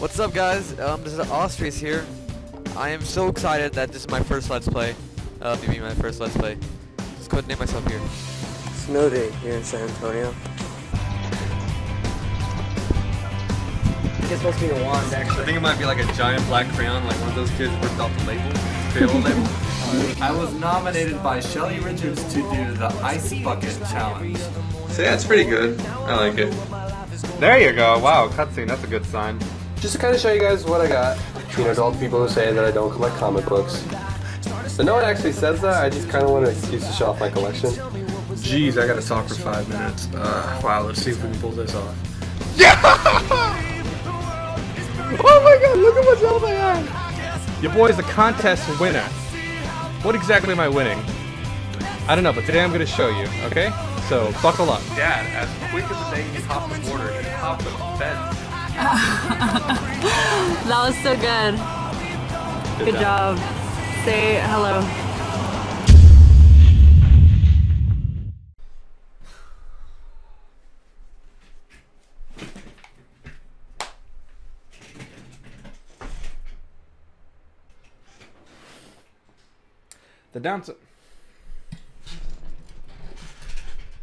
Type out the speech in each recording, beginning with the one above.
What's up, guys? This is Austrias here. I am so excited that this is my first Let's Play. Maybe my first Let's Play. Just go ahead and name myself here. Snow day here in San Antonio. I think it's supposed to be a wand, actually. I think it might be like a giant black crayon, like one of those kids ripped off the label. Crayola label. I was nominated by Shelly Richards to do the Ice Bucket Challenge. So yeah, it's pretty good. I like it. There you go. Wow, cutscene. That's a good sign. Just to kind of show you guys what I got. You know, to all the people who say that I don't collect comic books. But no one actually says that. I just kind of want an excuse to show off my collection. Jeez, I gotta talk for 5 minutes. Wow, let's see if we can pull this off. Yeah! Oh my god, look at what's else I have! Your boy's the contest winner. What exactly am I winning? I don't know, but today I'm gonna show you, okay? So, buckle up. Dad, as quick as the day he hopped the border, he hopped the fence. That was so good. Good job. Say hello. The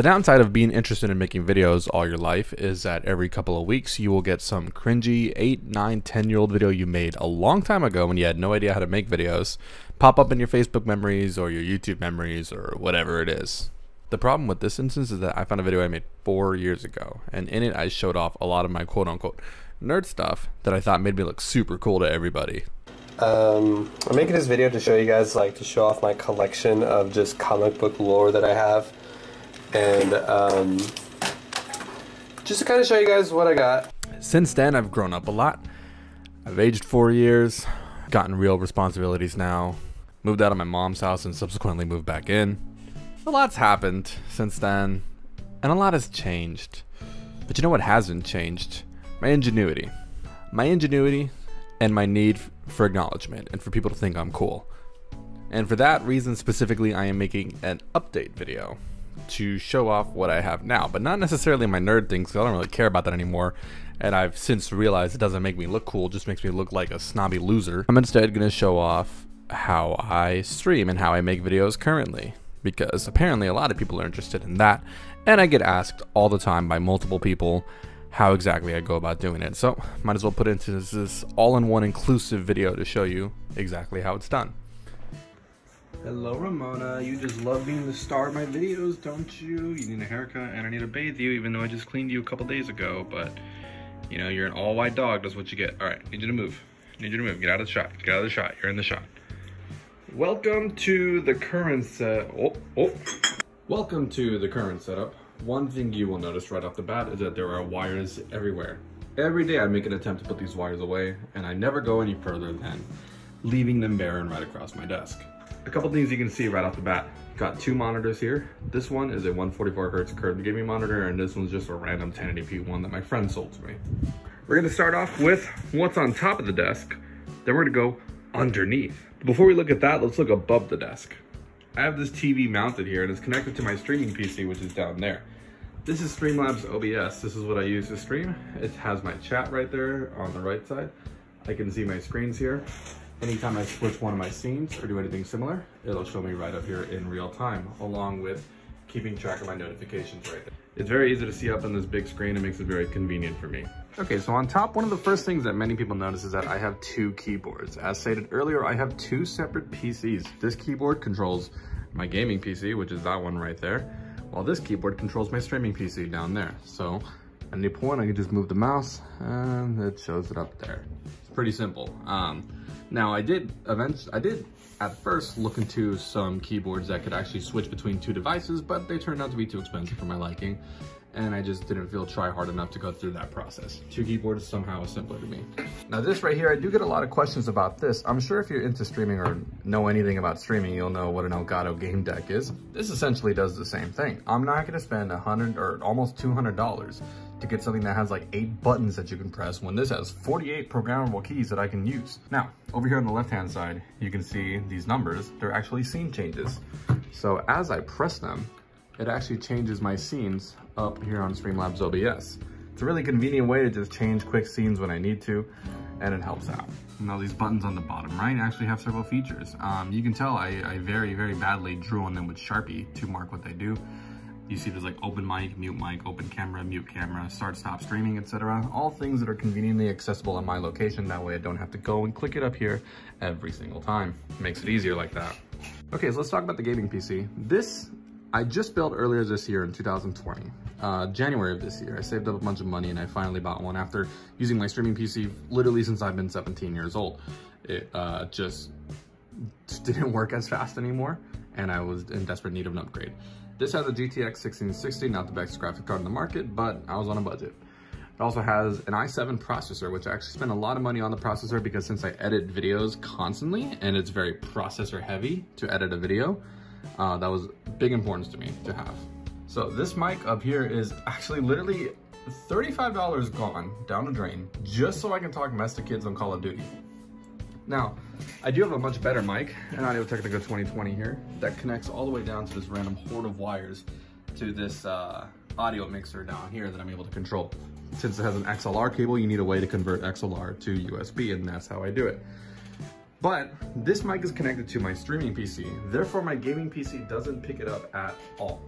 downside of being interested in making videos all your life is that every couple of weeks you will get some cringy 8, 9, 10-year-old video you made a long time ago when you had no idea how to make videos pop up in your Facebook memories or your YouTube memories or whatever it is. The problem with this instance is that I found a video I made 4 years ago, and in it I showed off a lot of my quote-unquote nerd stuff that I thought made me look super cool to everybody. I'm making this video to show you guys, like, to show off my collection of just comic book lore that I have. And just to kind of show you guys what I got. Since then, I've grown up a lot. I've aged 4 years, gotten real responsibilities now, moved out of my mom's house and subsequently moved back in. A lot's happened since then, and a lot has changed. But you know what hasn't changed? My ingenuity. My ingenuity and my need for acknowledgement and for people to think I'm cool. And for that reason specifically, I am making an update video to show off what I have now, but not necessarily my nerd things, because I don't really care about that anymore, and I've since realized it doesn't make me look cool, it just makes me look like a snobby loser. I'm instead going to show off how I stream and how I make videos currently, because apparently a lot of people are interested in that, and I get asked all the time by multiple people how exactly I go about doing it, so might as well put it into this all-in-one inclusive video to show you exactly how it's done. Hello, Ramona. You just love being the star of my videos, don't you? You need a haircut and I need to bathe you, even though I just cleaned you a couple days ago. But, you know, you're an all-white dog. That's what you get. All right, need you to move. Need you to move. Get out of the shot. Get out of the shot. You're in the shot. Welcome to the current set. Welcome to the current setup. One thing you will notice right off the bat is that there are wires everywhere. Every day I make an attempt to put these wires away, and I never go any further than leaving them barren right across my desk. A couple things you can see right off the bat. Got 2 monitors here. This one is a 144Hz curved gaming monitor, and this one's just a random 1080p one that my friend sold to me. We're gonna start off with what's on top of the desk. Then we're gonna go underneath. Before we look at that, let's look above the desk. I have this TV mounted here, and it's connected to my streaming PC, which is down there. This is Streamlabs OBS. This is what I use to stream. It has my chat right there on the right side. I can see my screens here. Anytime I switch one of my scenes or do anything similar, it'll show me right up here in real time, along with keeping track of my notifications right there. It's very easy to see up on this big screen. It makes it very convenient for me. Okay, so on top, one of the first things that many people notice is that I have 2 keyboards. As stated earlier, I have 2 separate PCs. This keyboard controls my gaming PC, which is that one right there, while this keyboard controls my streaming PC down there. So at any point, I can just move the mouse and it shows it up there. It's pretty simple. Now I did at first look into some keyboards that could actually switch between 2 devices, but they turned out to be too expensive for my liking, and I just didn't feel try hard enough to go through that process. 2 keyboards somehow is simpler to me. Now this right here, I do get a lot of questions about this. I'm sure if you're into streaming or know anything about streaming, you'll know what an Elgato game deck is. This essentially does the same thing. I'm not gonna spend $100 or almost $200 to get something that has like 8 buttons that you can press when this has 48 programmable keys that I can use. Now, over here on the left-hand side, you can see these numbers. They're actually scene changes. So as I press them, it actually changes my scenes up here on Streamlabs OBS. It's a really convenient way to just change quick scenes when I need to, and it helps out. Now these buttons on the bottom right actually have several features. You can tell I very, very badly drew on them with Sharpie to mark what they do. You see there's like open mic, open camera, mute camera, start, stop streaming, etc. All things that are conveniently accessible on my location. That way I don't have to go and click it up here every single time. Makes it easier like that. Okay, so let's talk about the gaming PC. This I just built earlier this year in 2020. January of this year. I saved up a bunch of money and I finally bought one after using my streaming PC literally since I've been 17 years old. It just didn't work as fast anymore and I was in desperate need of an upgrade. This has a GTX 1660, not the best graphic card in the market, but I was on a budget. It also has an i7 processor, which I actually spent a lot of money on the processor because since I edit videos constantly and it's very processor heavy to edit a video, that was big importance to me to have. So this mic up here is actually literally $35 gone down the drain just so I can talk mess to kids on Call of Duty. Now, I do have a much better mic, an Audio-Technica 2020 here, that connects all the way down to this random horde of wires to this audio mixer down here that I'm able to control. Since it has an XLR cable, you need a way to convert XLR to USB, and that's how I do it. But this mic is connected to my streaming PC, therefore my gaming PC doesn't pick it up at all.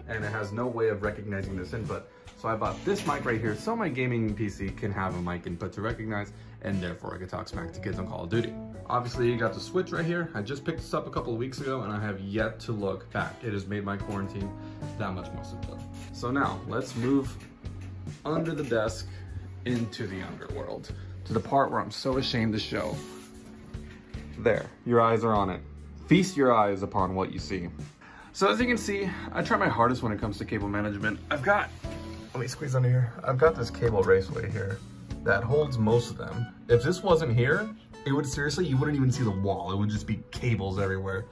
And it has no way of recognizing this input. So I bought this mic right here so my gaming PC can have a mic input to recognize, and therefore I can talk smack to kids on Call of Duty. Obviously you got the switch right here. I just picked this up a couple of weeks ago and I have yet to look back. It has made my quarantine that much more simpler. So now let's move under the desk into the underworld, to the part where I'm so ashamed to show. There, your eyes are on it. Feast your eyes upon what you see. So as you can see, I try my hardest when it comes to cable management. Let me squeeze under here. I've got this cable raceway here that holds most of them. If this wasn't here, it would seriously, you wouldn't even see the wall. It would just be cables everywhere.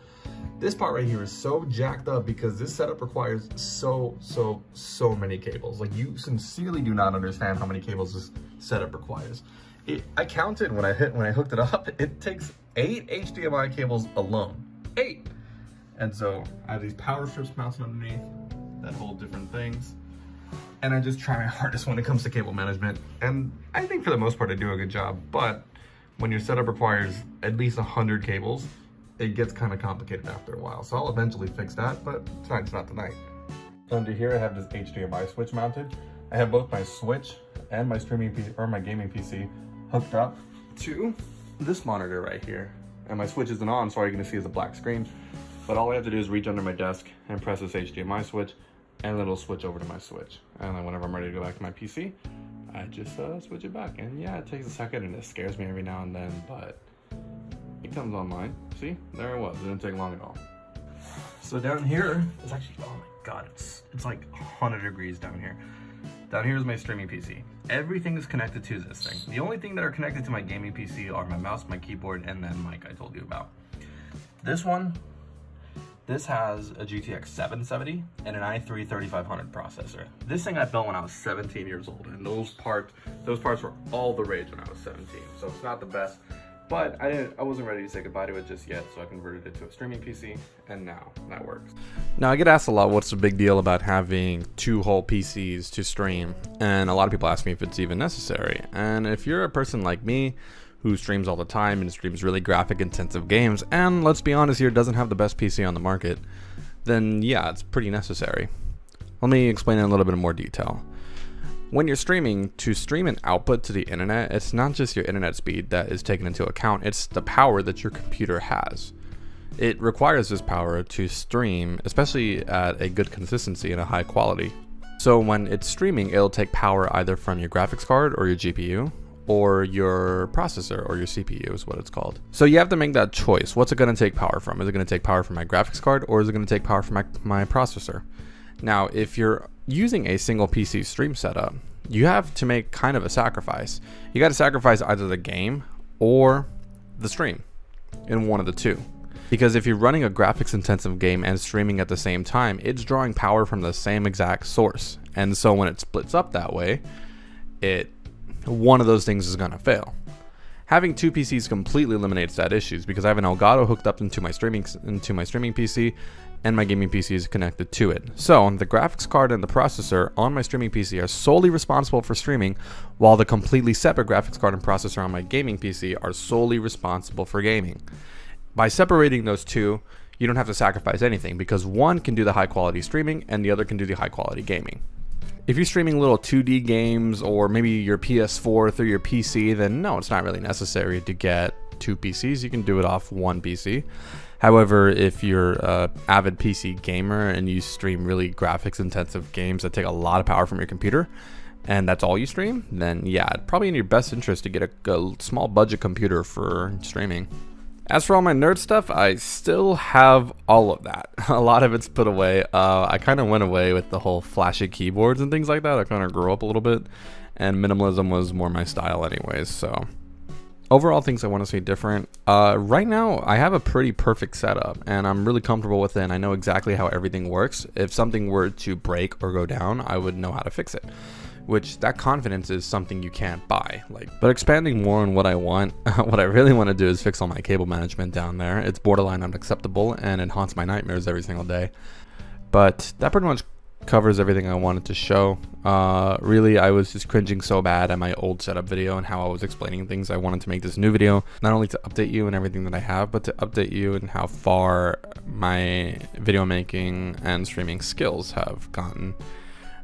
This part right here is so jacked up because this setup requires so many cables. Like, you sincerely do not understand how many cables this setup requires. I counted when I hooked it up, it takes 8 HDMI cables alone. 8! And so I have these power strips mounted underneath that hold different things. And I just try my hardest when it comes to cable management. And I think for the most part I do a good job, but when your setup requires at least 100 cables, it gets kind of complicated after a while. So I'll eventually fix that, but tonight's not the night. Under here I have this HDMI switch mounted. I have both my switch and my streaming PC, or my gaming PC, hooked up to this monitor right here. And my switch isn't on, so all you're gonna see is a black screen. But all I have to do is reach under my desk and press this HDMI switch, and it'll switch over to my switch. And then whenever I'm ready to go back to my PC, I just switch it back. And yeah, it takes a second and it scares me every now and then, but it comes online. See, there it was, it didn't take long at all. So down here, it's actually, oh my God, it's like 100 degrees down here. Down here is my streaming PC. Everything is connected to this thing. The only thing that are connected to my gaming PC are my mouse, my keyboard, and then mic I told you about. This has a GTX 770 and an i3 3500 processor. This thing I built when I was 17 years old, and those parts were all the rage when I was 17. So it's not the best, but I wasn't ready to say goodbye to it just yet, so I converted it to a streaming PC, and now that works. Now I get asked a lot, what's the big deal about having 2 whole PCs to stream? And a lot of people ask me if it's even necessary. And if you're a person like me, who streams all the time and streams really graphic intensive games, and let's be honest here, doesn't have the best PC on the market, then yeah, it's pretty necessary. Let me explain in a little bit more detail. When you're streaming, to stream an output to the internet, it's not just your internet speed that is taken into account, it's the power that your computer has. It requires this power to stream, especially at a good consistency and a high quality. So when it's streaming, it'll take power either from your graphics card or your GPU, or your processor, or your CPU is what it's called. So you have to make that choice. What's it gonna take power from? Is it gonna take power from my graphics card, or is it gonna take power from my processor? Now, if you're using a single PC stream setup, you have to make kind of a sacrifice. You gotta sacrifice either the game or the stream, in one of the two. Because if you're running a graphics intensive game and streaming at the same time, it's drawing power from the same exact source. And so when it splits up that way, one of those things is gonna fail. Having 2 PCs completely eliminates that issue because I have an Elgato hooked up into my streaming PC and my gaming PC is connected to it. So the graphics card and the processor on my streaming PC are solely responsible for streaming, while the completely separate graphics card and processor on my gaming PC are solely responsible for gaming. By separating those two, you don't have to sacrifice anything, because one can do the high quality streaming and the other can do the high quality gaming. If you're streaming little 2D games or maybe your PS4 through your PC, then no, it's not really necessary to get two PCs. You can do it off one PC. However, if you're an avid PC gamer and you stream really graphics intensive games that take a lot of power from your computer, and that's all you stream, then yeah, it's probably in your best interest to get a small budget computer for streaming. As for all my nerd stuff, I still have all of that. A lot of it's put away. I kind of went away with the whole flashy keyboards and things like that. I kind of grew up a little bit, and minimalism was more my style anyways, so. Overall, things I want to see different. Right now, I have a pretty perfect setup, and I'm really comfortable with it, and I know exactly how everything works. If something were to break or go down, I would know how to fix it. Which, that confidence is something you can't buy. But expanding more on what I want, what I really want to do is fix all my cable management down there. It's borderline unacceptable, and it haunts my nightmares every single day. But that pretty much covers everything I wanted to show. Really, I was just cringing so bad at my old setup video and how I was explaining things. I wanted to make this new video, not only to update you and everything that I have, but to update you and how far my video making and streaming skills have gotten.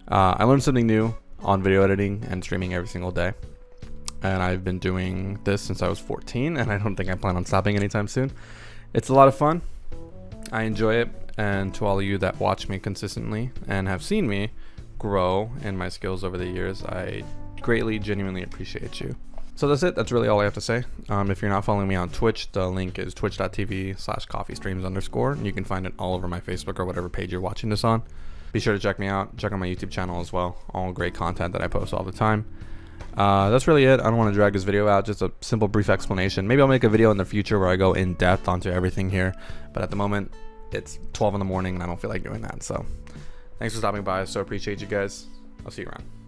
I learned something new on video editing and streaming every single day, and I've been doing this since I was 14, and I don't think I plan on stopping anytime soon. It's a lot of fun. I enjoy it, and to all of you that watch me consistently and have seen me grow in my skills over the years, I greatly, genuinely appreciate you. So that's it. That's really all I have to say. If you're not following me on Twitch, the link is twitch.tv/coffeestreams_, and you can find it all over my Facebook or whatever page you're watching this on. Be sure to check me out. Check out my YouTube channel as well. All great content that I post all the time. That's really it. I don't want to drag this video out. Just a simple, brief explanation. Maybe I'll make a video in the future where I go in depth onto everything here. But at the moment, it's 12 in the morning and I don't feel like doing that. So thanks for stopping by. So appreciate you guys. I'll see you around.